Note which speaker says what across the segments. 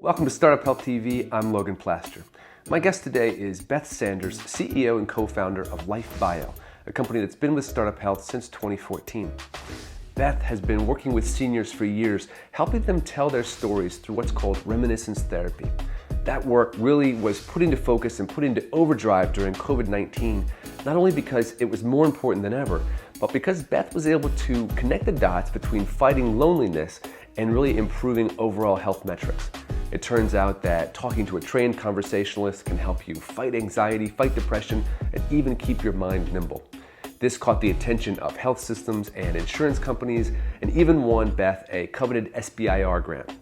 Speaker 1: Welcome to Startup Health TV. I'm Logan Plaster. My guest today is Beth Sanders, CEO and co-founder of LifeBio, a company that's been with Startup Health since 2014. Beth has been working with seniors for years, helping them tell their stories through what's called reminiscence therapy. That work really was put into focus and put into overdrive during COVID-19, not only because it was more important than ever, but because Beth was able to connect the dots between fighting loneliness and really improving overall health metrics. It turns out that talking to a trained conversationalist can help you fight anxiety, fight depression, and even keep your mind nimble. This caught the attention of health systems and insurance companies, and even won Beth a coveted SBIR grant.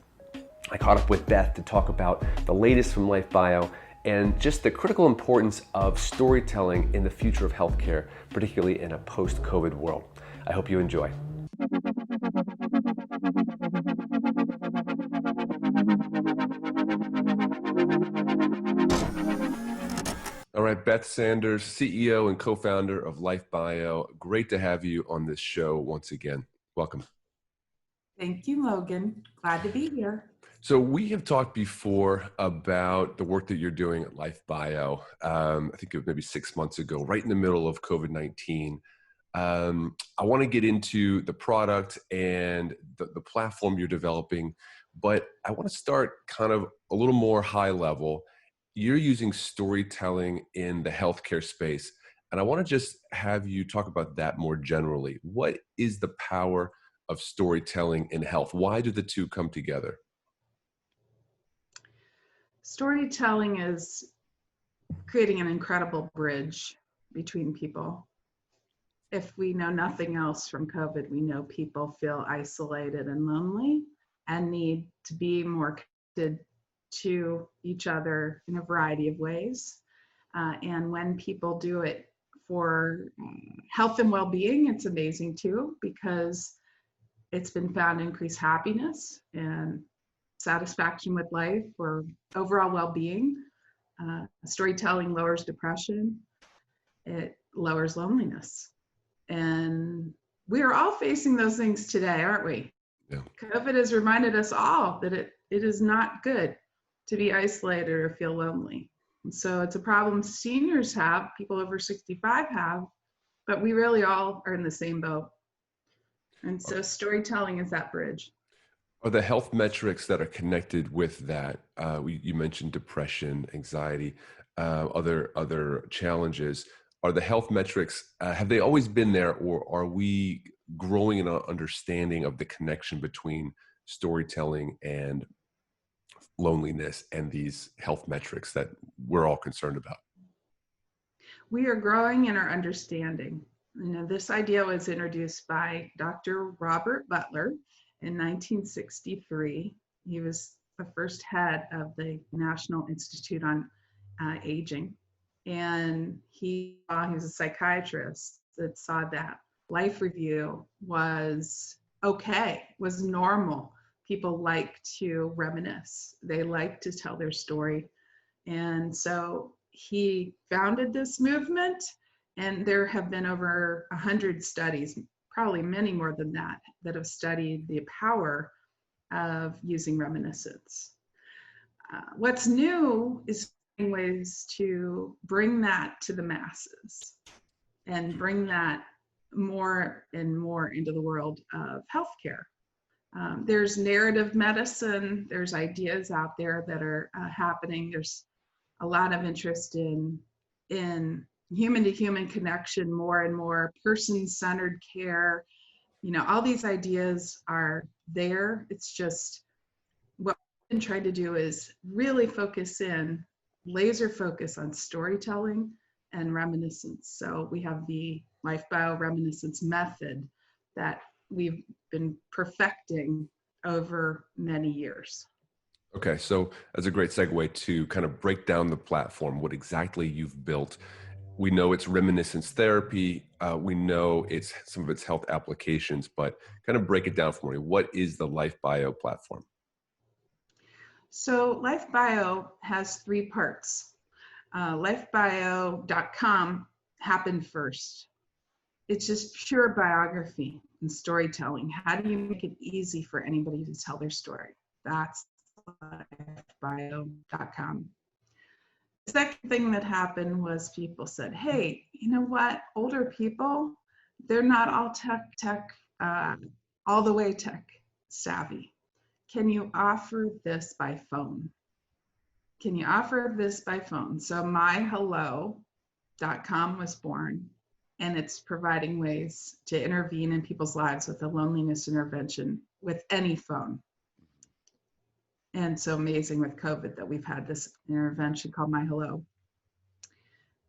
Speaker 1: I caught up with Beth to talk about the latest from LifeBio and just the critical importance of storytelling in the future of healthcare, particularly in a post-COVID world. I hope you enjoy. All right, Beth Sanders, CEO and co-founder of LifeBio. Great to have you on this show once again. Welcome.
Speaker 2: Thank you, Logan. Glad to be here.
Speaker 1: So we have talked before about the work that you're doing at LifeBio. I think it was maybe 6 months ago, right in the middle of COVID-19. I want to get into the product and the platform you're developing, but I want to start kind of a little more high level. You're using storytelling in the healthcare space, and I want to just have you talk about that more generally. What is the power of storytelling in health? Why do the two come together?
Speaker 2: Storytelling is creating an incredible bridge between people. If we know nothing else from COVID, we know people feel isolated and lonely and need to be more connected to each other in a variety of ways. And when people do it for health and well-being, it's amazing too, because it's been found to increase happiness and satisfaction with life or overall well-being. Storytelling lowers depression. It lowers loneliness. And we are all facing those things today, aren't we?
Speaker 1: Yeah.
Speaker 2: COVID has reminded us all that it is not good to be isolated or feel lonely. And so it's a problem seniors have, people over 65 have, but we really all are in the same boat. And so storytelling is that bridge.
Speaker 1: Are the health metrics that are connected with that? You mentioned depression, anxiety, other challenges. Are the health metrics, have they always been there, or are we growing in an understanding of the connection between storytelling and loneliness and these health metrics that we're all concerned about?
Speaker 2: We are growing in our understanding. This idea was introduced by Dr. Robert Butler in 1963. He was the first head of the National Institute on Aging. And he was a psychiatrist that saw that life review was okay, was normal. People like to reminisce. They like to tell their story. And so he founded this movement, and there have been over 100 studies, probably many more than that, that have studied the power of using reminiscence. What's new is ways to bring that to the masses and bring that more and more into the world of healthcare. There's narrative medicine, there's ideas out there that are happening. There's a lot of interest in human-to-human connection, more and more person-centered care. All these ideas are there. It's just what we've been trying to do is really laser focus on storytelling and reminiscence. So we have the LifeBio reminiscence method that we've been perfecting over many years.
Speaker 1: Okay, so that's a great segue to kind of break down the platform, what exactly you've built. We know it's reminiscence therapy. We know it's some of its health applications, but kind of break it down for me. What is the LifeBio platform?
Speaker 2: So LifeBio has 3 parts. LifeBio.com happened first. It's just pure biography and storytelling. How do you make it easy for anybody to tell their story? That's lifebio.com. The second thing that happened was people said, hey, you know what? Older people, they're not all all the way tech savvy. Can you offer this by phone? Can you offer this by phone? So myhello.com was born, and it's providing ways to intervene in people's lives with a loneliness intervention with any phone. And so amazing with COVID that we've had this intervention called My Hello.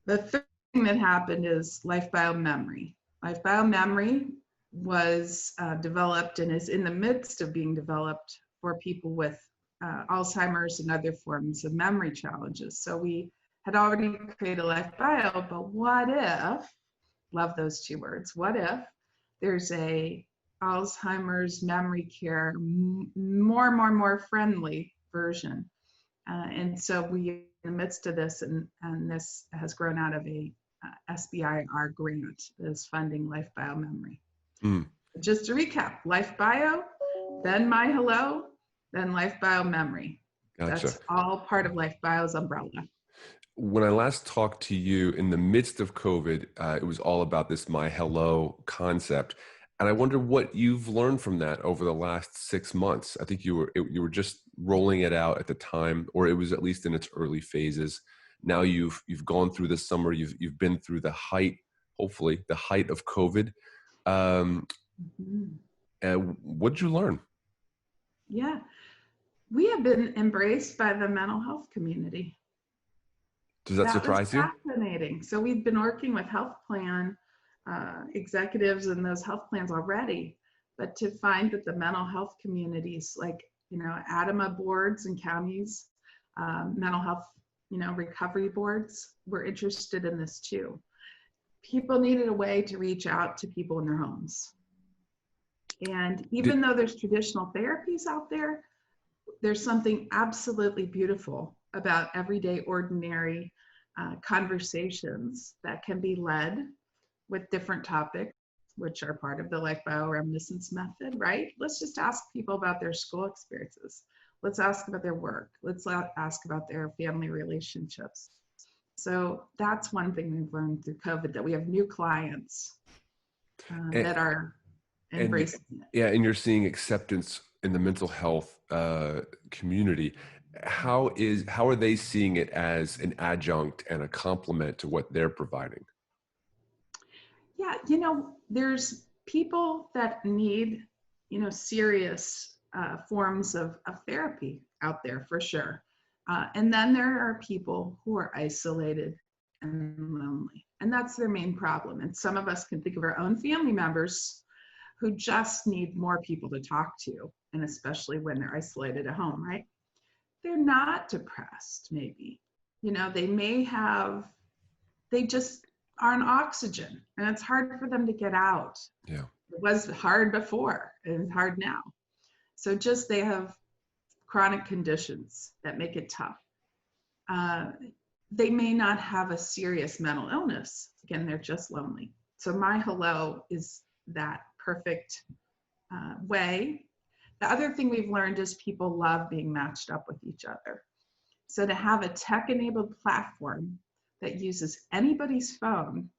Speaker 2: The third thing that happened is LifeBio Memory. LifeBio Memory was developed and is in the midst of being developed for people with Alzheimer's and other forms of memory challenges. So we had already created LifeBio, but what if, love those two words, what if there's a Alzheimer's memory care more friendly version? And so we are in the midst of this, and this has grown out of a SBIR grant that is funding LifeBio Memory. Just to recap, LifeBio, then My Hello, then LifeBio Memory.
Speaker 1: Gotcha.
Speaker 2: That's all part of LifeBio's umbrella.
Speaker 1: When I last talked to you in the midst of COVID, it was all about this My Hello concept. And I wonder what you've learned from that over the last 6 months. I think you were just rolling it out at the time, or it was at least in its early phases. Now you've gone through the summer, you've been through the height, hopefully the height of COVID. What did you learn?
Speaker 2: Yeah, we have been embraced by the mental health community.
Speaker 1: Does that surprise you?
Speaker 2: Fascinating. So we've been working with health plan executives in those health plans already, but to find that the mental health communities, like, ADAMA boards and counties, mental health, recovery boards, were interested in this too. People needed a way to reach out to people in their homes. And even though there's traditional therapies out there, there's something absolutely beautiful about everyday, ordinary conversations that can be led with different topics, which are part of the LifeBio reminiscence method, right? Let's just ask people about their school experiences. Let's ask about their work. Let's ask about their family relationships. So that's one thing we've learned through COVID, that we have new clients that are embracing it.
Speaker 1: Yeah, and you're seeing acceptance in the mental health community. How are they seeing it as an adjunct and a complement to what they're providing?
Speaker 2: Yeah, there's people that need, serious forms of therapy out there for sure. And then there are people who are isolated and lonely, and that's their main problem. And some of us can think of our own family members who just need more people to talk to, and especially when they're isolated at home, right? They're not depressed, maybe. They just are on oxygen, and it's hard for them to get out.
Speaker 1: Yeah.
Speaker 2: It was hard before, and it's hard now. So just they have chronic conditions that make it tough. They may not have a serious mental illness. Again, they're just lonely. So My Hello is that perfect way. The other thing we've learned is people love being matched up with each other. So to have a tech-enabled platform that uses anybody's phone,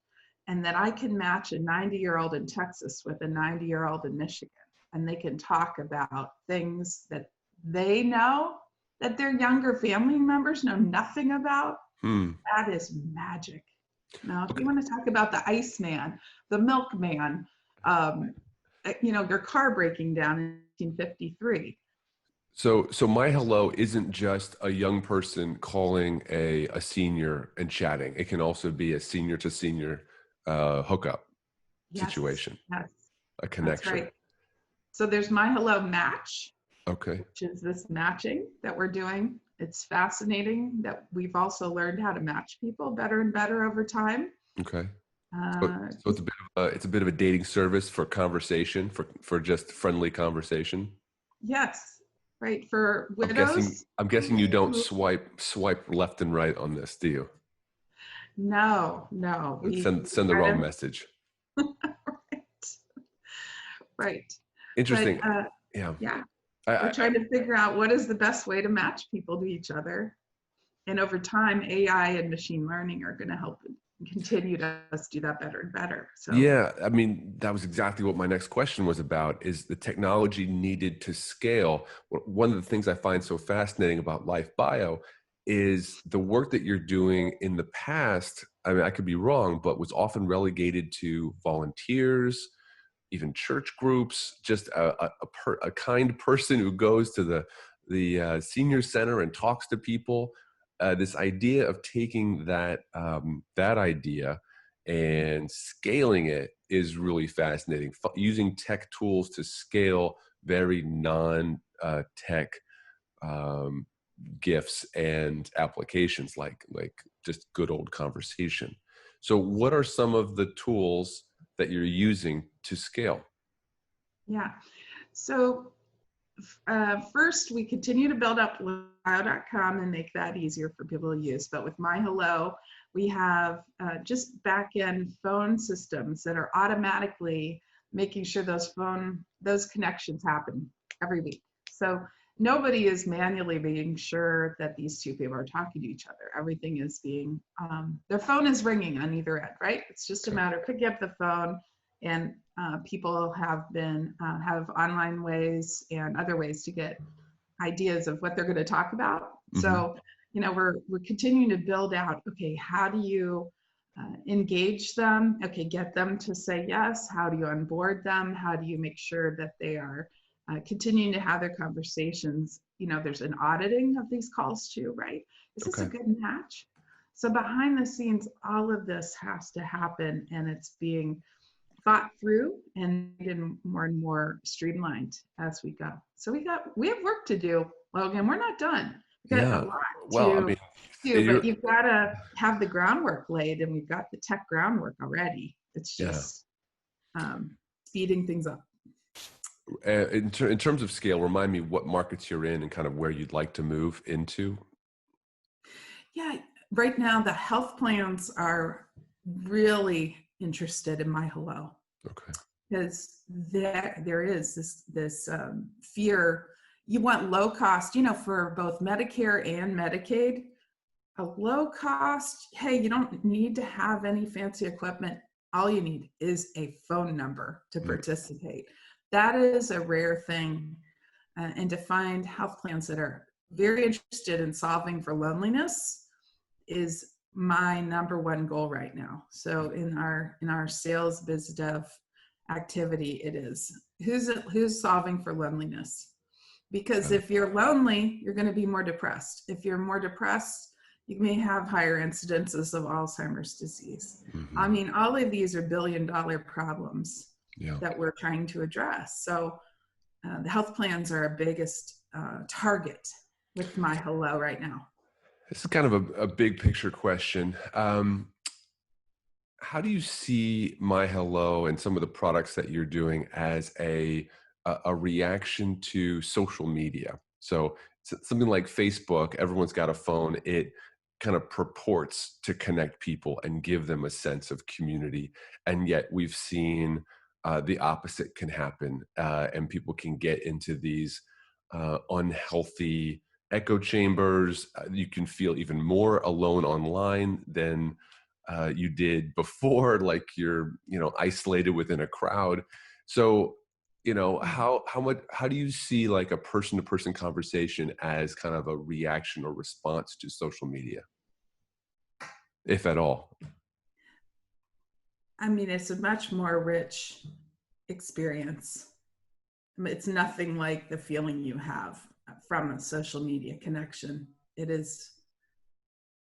Speaker 2: and that I can match a 90-year-old in Texas with a 90-year-old in Michigan, and they can talk about things that they know that their younger family members know nothing about. That is magic. Now, if you want to talk about the Iceman, the Milkman, your car breaking down in 1953.
Speaker 1: So My Hello isn't just a young person calling a senior and chatting. It can also be a senior to senior hookup situation.
Speaker 2: Yes,
Speaker 1: a connection.
Speaker 2: That's right. So there's My Hello Match.
Speaker 1: Okay.
Speaker 2: Which is this matching that we're doing. It's fascinating that we've also learned how to match people better and better over time.
Speaker 1: Okay. So it's a bit of a dating service for conversation, for just friendly conversation.
Speaker 2: Yes. Right, for widows.
Speaker 1: I'm guessing you don't swipe left and right on this, do you?
Speaker 2: No.
Speaker 1: Send the wrong message.
Speaker 2: Right.
Speaker 1: Interesting.
Speaker 2: Yeah. We're trying to figure out what is the best way to match people to each other. And over time, AI and machine learning are going to help continue to us do that better and better. So
Speaker 1: Yeah, I mean, that was exactly what my next question was about, is the technology needed to scale. One of the things I find so fascinating about LifeBio is the work that you're doing in the past. I mean, I could be wrong, but was often relegated to volunteers, even church groups, just a kind person who goes to the senior center and talks to people. This idea of taking that that idea and scaling it is really fascinating. Using tech tools to scale very non-tech gifts and applications, like just good old conversation. So, what are some of the tools that you're using to scale?
Speaker 2: yeah. So first, we continue to build up LifeBio.com and make that easier for people to use. But with MyHello, we have just back-end phone systems that are automatically making sure those connections happen every week. So nobody is manually being sure that these two people are talking to each other. Everything is being, their phone is ringing on either end, right? It's just a matter of picking up the phone, and people have online ways and other ways to get ideas of what they're going to talk about. Mm-hmm. So, we're continuing to build out, okay, how do you engage them? Okay, get them to say yes. How do you onboard them? How do you make sure that they are continuing to have their conversations? There's an auditing of these calls too, right? Is this a good match? So behind the scenes, all of this has to happen, and it's being thought through and more and more streamlined as we go. So we have work to do, Logan. We're not done. We've got a lot to do, but you've got to have the groundwork laid, and we've got the tech groundwork already. It's just speeding things up.
Speaker 1: In terms of scale, remind me what markets you're in and kind of where you'd like to move into.
Speaker 2: Yeah, right now the health plans are really interested in MyHello.
Speaker 1: Okay.
Speaker 2: Because there is this fear. You want low cost, for both Medicare and Medicaid. A low cost, hey, you don't need to have any fancy equipment. All you need is a phone number to participate. That is a rare thing. And to find health plans that are very interested in solving for loneliness is my number one goal right now. So in our sales biz dev activity, it is who's solving for loneliness. Because if you're lonely, you're going to be more depressed. If you're more depressed, you may have higher incidences of Alzheimer's disease. Mm-hmm. I mean, all of these are billion-dollar problems that we're trying to address. So the health plans are our biggest target with MyHello right now.
Speaker 1: This is kind of a big picture question. How do you see MyHello and some of the products that you're doing as a reaction to social media? So something like Facebook, everyone's got a phone. It kind of purports to connect people and give them a sense of community. And yet we've seen the opposite can happen, and people can get into these unhealthy echo chambers. You can feel even more alone online than you did before, like you're, isolated within a crowd. So, how do you see like a person-to-person conversation as kind of a reaction or response to social media, if at all?
Speaker 2: I mean, it's a much more rich experience. I mean, it's nothing like the feeling you have from a social media connection. It is,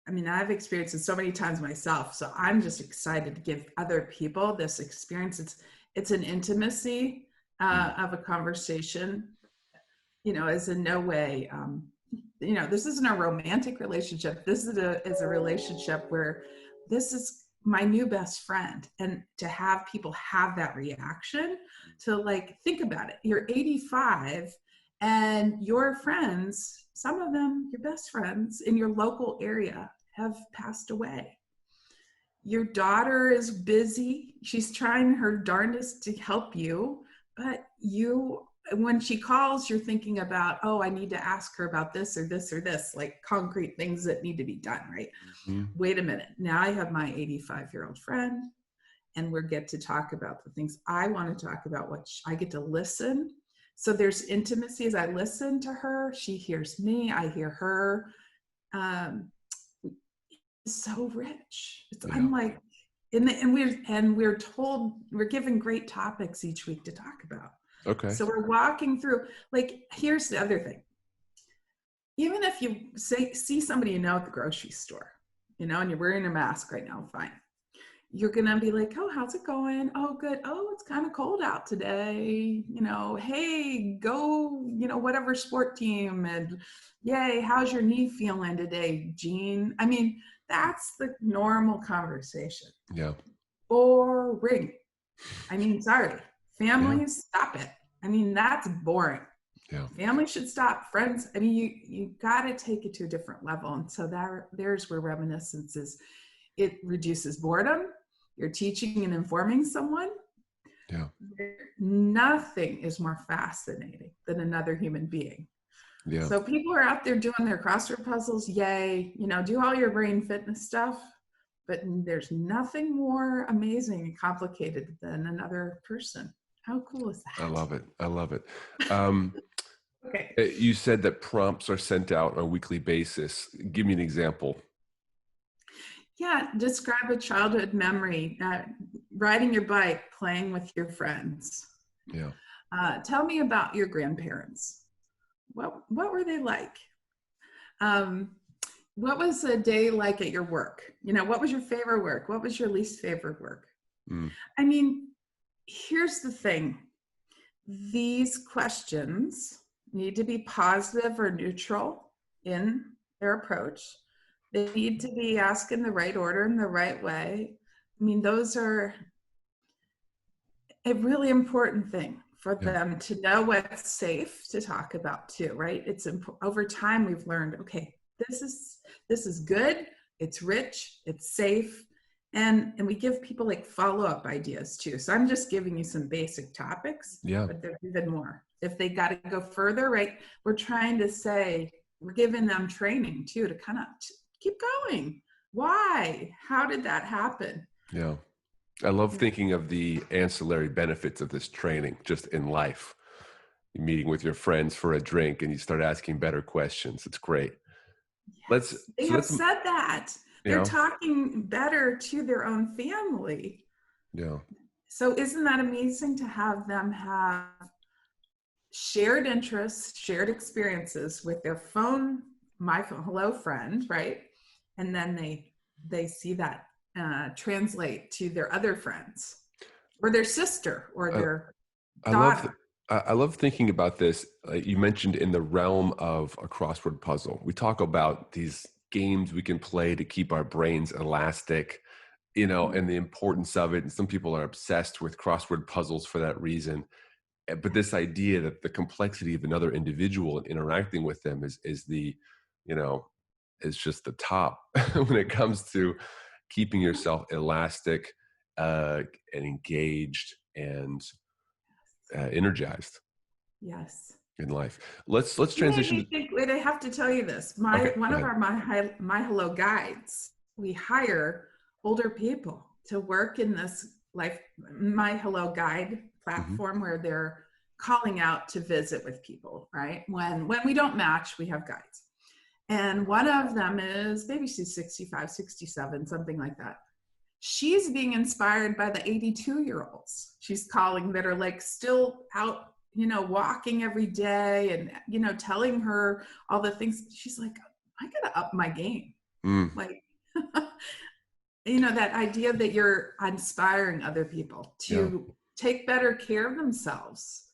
Speaker 2: I mean, I've experienced it so many times myself. So I'm just excited to give other people this experience. It's an intimacy of a conversation, is in no way, this isn't a romantic relationship. This is a relationship where this is my new best friend. And to have people have that reaction, to like, think about it. You're 85 and your friends, some of them, your best friends in your local area, have passed away. Your daughter is busy. She's trying her darndest to help you, but you when she calls, you're thinking about, oh, I need to ask her about this or this or this, like concrete things that need to be done, right?
Speaker 1: Mhm.
Speaker 2: Wait a minute. Now I have my 85-year-old friend, and we get to talk about the things I want to talk about, I get to listen. So there's intimacy as I listen to her. She hears me, I hear her. It's so rich.
Speaker 1: Yeah.
Speaker 2: I'm like, we're told, we're given great topics each week to talk about.
Speaker 1: Okay.
Speaker 2: So we're walking through, like, here's the other thing. Even if you see somebody at the grocery store, and you're wearing a mask right now, fine. You're going to be like, oh, how's it going? Oh, good. Oh, it's kind of cold out today. Hey, go, whatever sport team. And yay, how's your knee feeling today, Jean? I mean, that's the normal conversation.
Speaker 1: Yeah.
Speaker 2: Boring. I mean, sorry. Families,
Speaker 1: Yeah.
Speaker 2: stop it. I mean, that's boring.
Speaker 1: Yeah.
Speaker 2: Family should stop. Friends, I mean, you got to take it to a different level. And so there's where reminiscence is. It reduces boredom. You're teaching and informing someone.
Speaker 1: Yeah.
Speaker 2: Nothing is more fascinating than another human being.
Speaker 1: Yeah.
Speaker 2: So people are out there doing their crossword puzzles. Yay. Do all your brain fitness stuff. But there's nothing more amazing and complicated than another person. How cool is that?
Speaker 1: I love it. I love it.
Speaker 2: Okay.
Speaker 1: You said that prompts are sent out on a weekly basis. Give me an example.
Speaker 2: Yeah, describe a childhood memory, riding your bike, playing with your friends.
Speaker 1: Yeah.
Speaker 2: Tell me about your grandparents. What were they like? What was a day like at your work? What was your favorite work? What was your least favorite work? I mean, here's the thing. These questions need to be positive or neutral in their approach. They need to be asked in the right order, in the right way. I mean, those are a really important thing for them to know what's safe to talk about too, right? It's over time we've learned, okay, this is good, it's rich, it's safe, and we give people like follow-up ideas too. So I'm just giving you some basic topics, but there's even more. If they got to go further, right? We're trying to say, we're giving them training too to kind of keep going. Why? How did that happen?
Speaker 1: Yeah. I love thinking of the ancillary benefits of this training just in life. You're meeting with your friends for a drink and you start asking better questions. It's great.
Speaker 2: Yes, they have said that. They're talking better to their own family.
Speaker 1: Yeah.
Speaker 2: So isn't that amazing to have them have shared interests, shared experiences with their phone, my phone, hello friend, right? And then they see that translate to their other friends or their sister or their daughter.
Speaker 1: I love thinking about this. You mentioned in the realm of a crossword puzzle, we talk about these games we can play to keep our brains elastic, and the importance of it. And some people are obsessed with crossword puzzles for that reason. But this idea that the complexity of another individual and interacting with them is just the top when it comes to keeping yourself elastic and engaged and energized.
Speaker 2: Yes.
Speaker 1: In life. Let's transition.
Speaker 2: Wait, I have to tell you this. One of our my Hello guides, we hire older people to work in this My Hello guide platform where they're calling out to visit with people, right? When we don't match, we have guides. And one of them is, maybe she's 65, 67, something like that. She's being inspired by the 82-year-olds she's calling that are like still out, walking every day and, telling her all the things. She's like, I gotta up my game. Like, that idea that you're inspiring other people to take better care of themselves,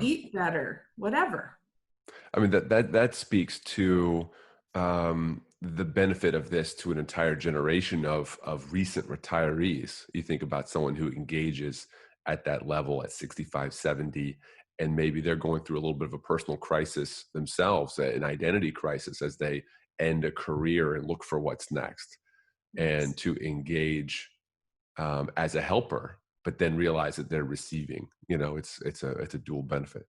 Speaker 2: eat better, whatever.
Speaker 1: I mean, that speaks to the benefit of this to an entire generation of recent retirees. You think about someone who engages at that level at 65, 70, and maybe they're going through a little bit of a personal crisis themselves, an identity crisis as they end a career and look for what's next. Yes. And to engage as a helper, but then realize that they're receiving, it's a dual benefit.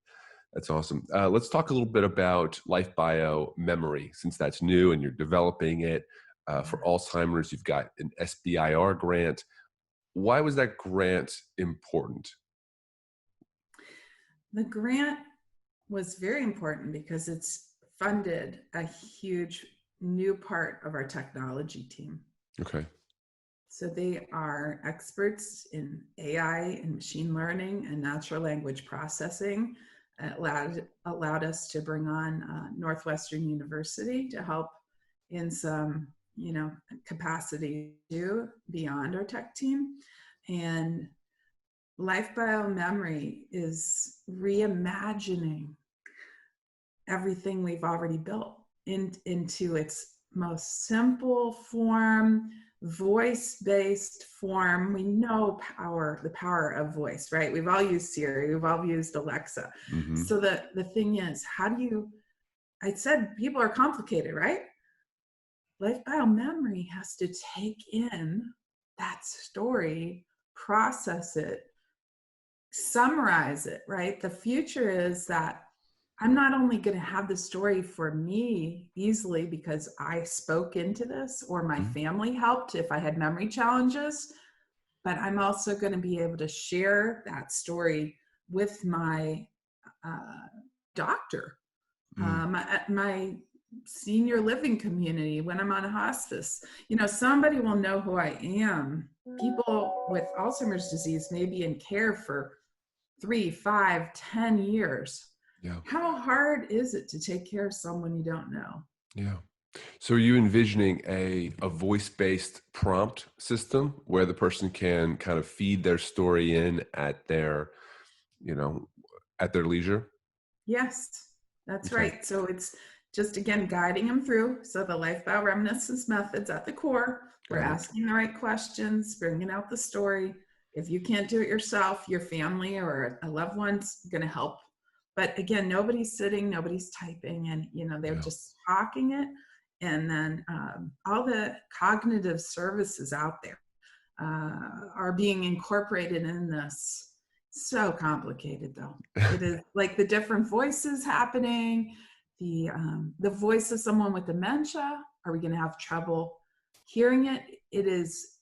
Speaker 1: That's awesome. Let's talk a little bit about LifeBio memory, since that's new and you're developing it for Alzheimer's. You've got an SBIR grant. Why was that grant important?
Speaker 2: The grant was very important because it's funded a huge new part of our technology team.
Speaker 1: Okay.
Speaker 2: So they are experts in AI and machine learning and natural language processing. It allowed us to bring on Northwestern University to help in some, capacity too beyond our tech team. And LifeBio Memory is reimagining everything we've already built into its most simple form, voice-based form. We know the power of voice, right? We've all used Siri, we've all used Alexa.
Speaker 1: Mm-hmm.
Speaker 2: So the thing is, I said people are complicated, right? LifeBio Memory has to take in that story, process it, summarize it, right? The future is that I'm not only going to have the story for me easily because I spoke into this or my family helped if I had memory challenges, but I'm also going to be able to share that story with my doctor, my senior living community when I'm on a hospice. Somebody will know who I am. People with Alzheimer's disease may be in care for 3, 5, 10 years.
Speaker 1: Yeah.
Speaker 2: How hard is it to take care of someone you don't know?
Speaker 1: Yeah. So are you envisioning a voice-based prompt system where the person can kind of feed their story in at their leisure?
Speaker 2: Yes, that's
Speaker 1: Okay.
Speaker 2: right. So it's just, again, guiding them through. So the LifeBio reminiscence method's at the core. We're asking the right questions, bringing out the story. If you can't do it yourself, your family or a loved one's going to help. But again, nobody's sitting, nobody's typing, and they're just talking it. And then all the cognitive services out there are being incorporated in this. So complicated, though. It is like the different voices happening. The voice of someone with dementia. Are we going to have trouble hearing it? It is,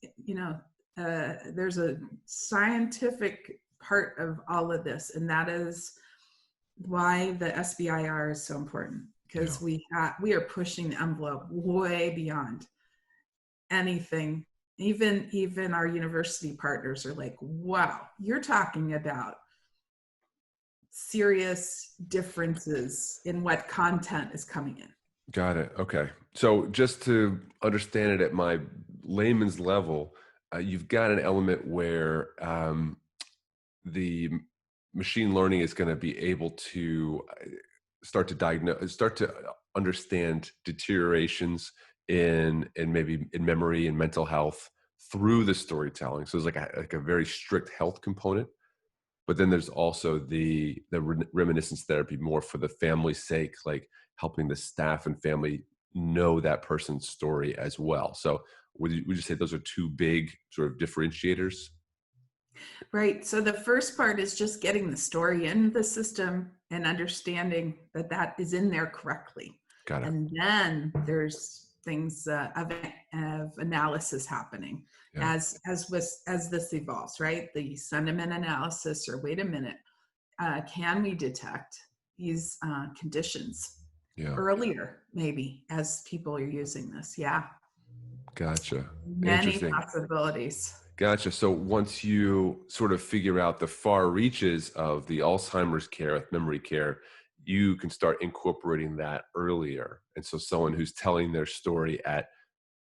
Speaker 2: there's a scientific part of all of this, and that is why the SBIR is so important, because we are pushing the envelope way beyond anything. Even our university partners are like, wow, you're talking about serious differences in what content is coming in.
Speaker 1: Got it. Okay. So just to understand it at my layman's level, you've got an element where the machine learning is going to be able to start to understand deteriorations in maybe in memory and mental health through the storytelling. So there's like a very strict health component, but then there's also the reminiscence therapy more for the family's sake, like helping the staff and family know that person's story as well. So would you say those are two big sort of differentiators?
Speaker 2: Right. So the first part is just getting the story in the system and understanding that is in there correctly.
Speaker 1: Got it.
Speaker 2: And then there's things of analysis happening as this evolves, right? The sentiment analysis, or wait a minute, can we detect these conditions earlier, maybe, as people are using this? Yeah.
Speaker 1: Gotcha.
Speaker 2: Many possibilities.
Speaker 1: Gotcha. So once you sort of figure out the far reaches of the Alzheimer's care, memory care, you can start incorporating that earlier. And so someone who's telling their story at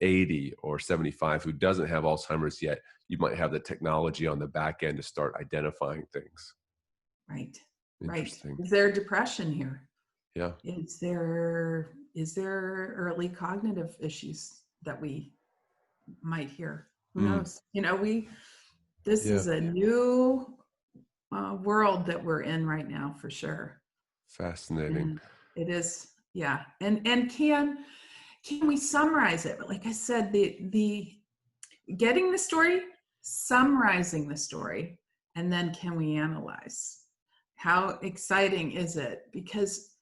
Speaker 1: 80 or 75 who doesn't have Alzheimer's yet, you might have the technology on the back end to start identifying things.
Speaker 2: Right.
Speaker 1: Interesting.
Speaker 2: Right. Is there depression here?
Speaker 1: Yeah.
Speaker 2: Is there early cognitive issues that we might hear? Who knows? This is a new world that we're in right now, for sure.
Speaker 1: Fascinating.
Speaker 2: And it is, yeah. And can we summarize it? But like I said, the getting the story, summarizing the story, and then can we analyze? How exciting is it? Because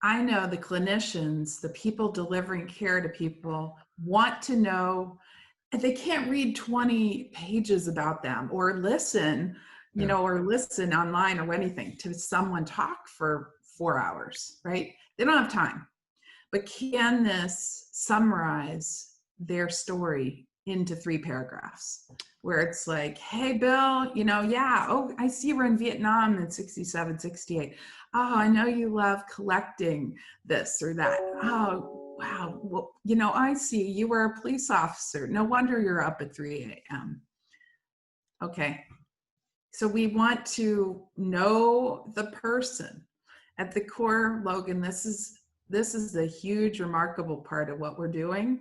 Speaker 2: I know the clinicians, the people delivering care to people, want to know, and they can't read 20 pages about them or listen, or listen online or anything to someone talk for 4 hours, right? They don't have time. But can this summarize their story into 3 paragraphs where it's like, hey, Bill, oh, I see you were in Vietnam in 67, 68. Oh, I know you love collecting this or that. Oh, wow. Well, I see you were a police officer. No wonder you're up at 3 a.m. Okay. So we want to know the person. At the core, Logan, this is the huge, remarkable part of what we're doing.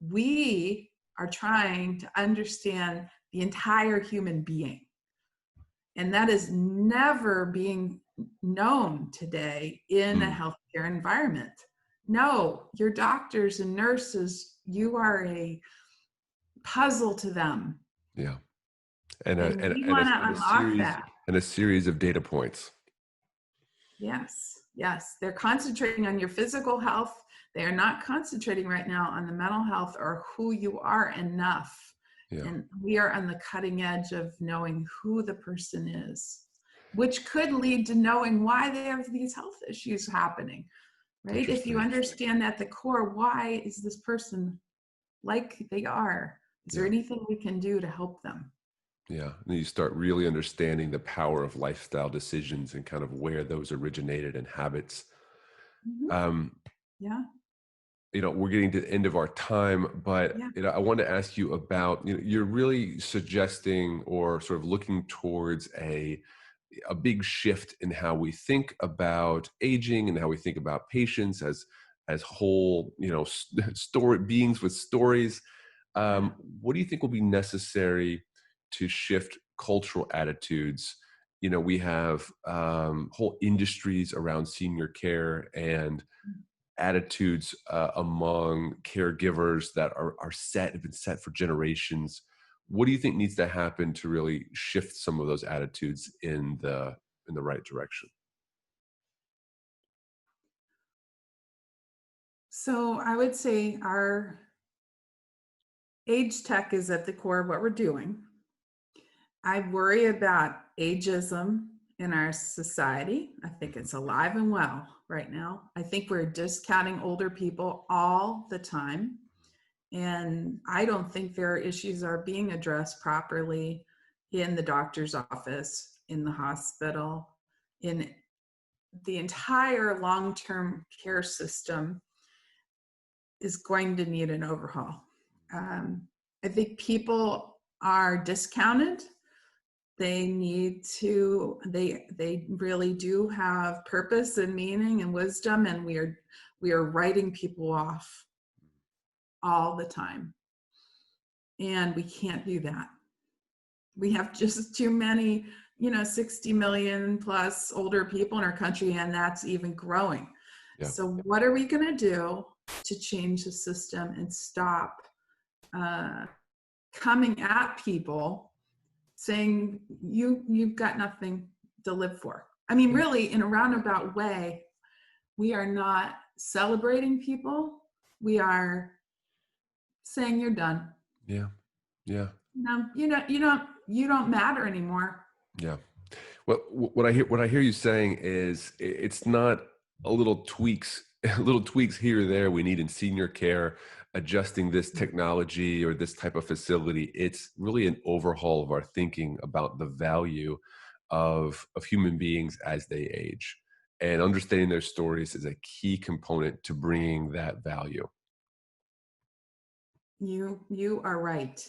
Speaker 2: We are trying to understand the entire human being. And that is never being known today in a healthcare environment. No, your doctors and nurses, you are a puzzle to them.
Speaker 1: Yeah.
Speaker 2: And we want to unlock that.
Speaker 1: And a series of data points.
Speaker 2: Yes, yes. They're concentrating on your physical health. They are not concentrating right now on the mental health or who you are enough. Yeah. And we are on the cutting edge of knowing who the person is, which could lead to knowing why they have these health issues happening, right? If you understand at the core, why is this person like they are? Is there anything we can do to help them?
Speaker 1: Yeah, and you start really understanding the power of lifestyle decisions and kind of where those originated and habits.
Speaker 2: Yeah.
Speaker 1: We're getting to the end of our time, but I want to ask you about, you're really suggesting or sort of looking towards a big shift in how we think about aging and how we think about patients as whole, story beings with stories. What do you think will be necessary to shift cultural attitudes? We have whole industries around senior care and attitudes among caregivers that have been set for generations. What do you think needs to happen to really shift some of those attitudes in the right direction?
Speaker 2: So I would say our age tech is at the core of what we're doing. I worry about ageism in our society. I think it's alive and well right now. I think we're discounting older people all the time. And I don't think their issues are being addressed properly in the doctor's office, in the hospital, in the entire long-term care system is going to need an overhaul. I think people are discounted. They need to, they really do have purpose and meaning and wisdom, and we are writing people off all the time. And we can't do that. We have just too many, 60 million plus older people in our country, and that's even growing. Yeah. So what are we going to do to change the system and stop coming at people saying you've got nothing to live for? I mean, really, in a roundabout way, we are not celebrating people. We are saying you're done.
Speaker 1: Yeah. Yeah.
Speaker 2: No, you don't matter anymore.
Speaker 1: Yeah. Well, what I hear you saying is it's not a little tweaks here or there we need in senior care, adjusting this technology or this type of facility. It's really an overhaul of our thinking about the value of human beings as they age, and understanding their stories is a key component to bringing that value.
Speaker 2: You are right.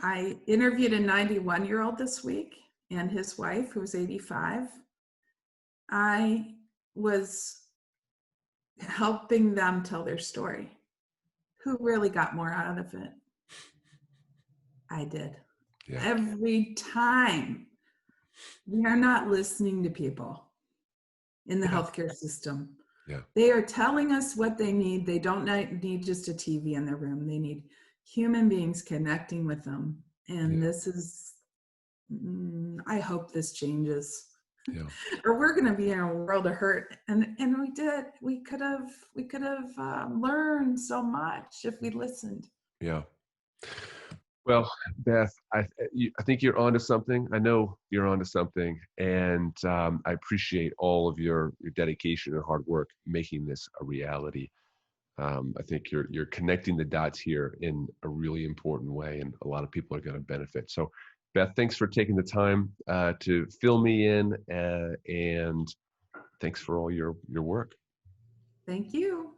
Speaker 2: I interviewed a 91-year-old this week and his wife, who was 85. I was helping them tell their story. Who really got more out of it? I did. Yeah. Every time. We are not listening to people in the healthcare system. Yeah. They are telling us what they need. They don't need just a TV in their room. They need human beings connecting with them. And this is, I hope this changes.
Speaker 1: Yeah.
Speaker 2: or we're going to be in a world of hurt. And we did. We could have learned so much if we listened.
Speaker 1: Yeah. Well, Beth, I think you're onto something. I know you're onto something, and I appreciate all of your dedication and hard work making this a reality. I think you're connecting the dots here in a really important way, and a lot of people are going to benefit. So, Beth, thanks for taking the time to fill me in, and thanks for all your work.
Speaker 2: Thank you.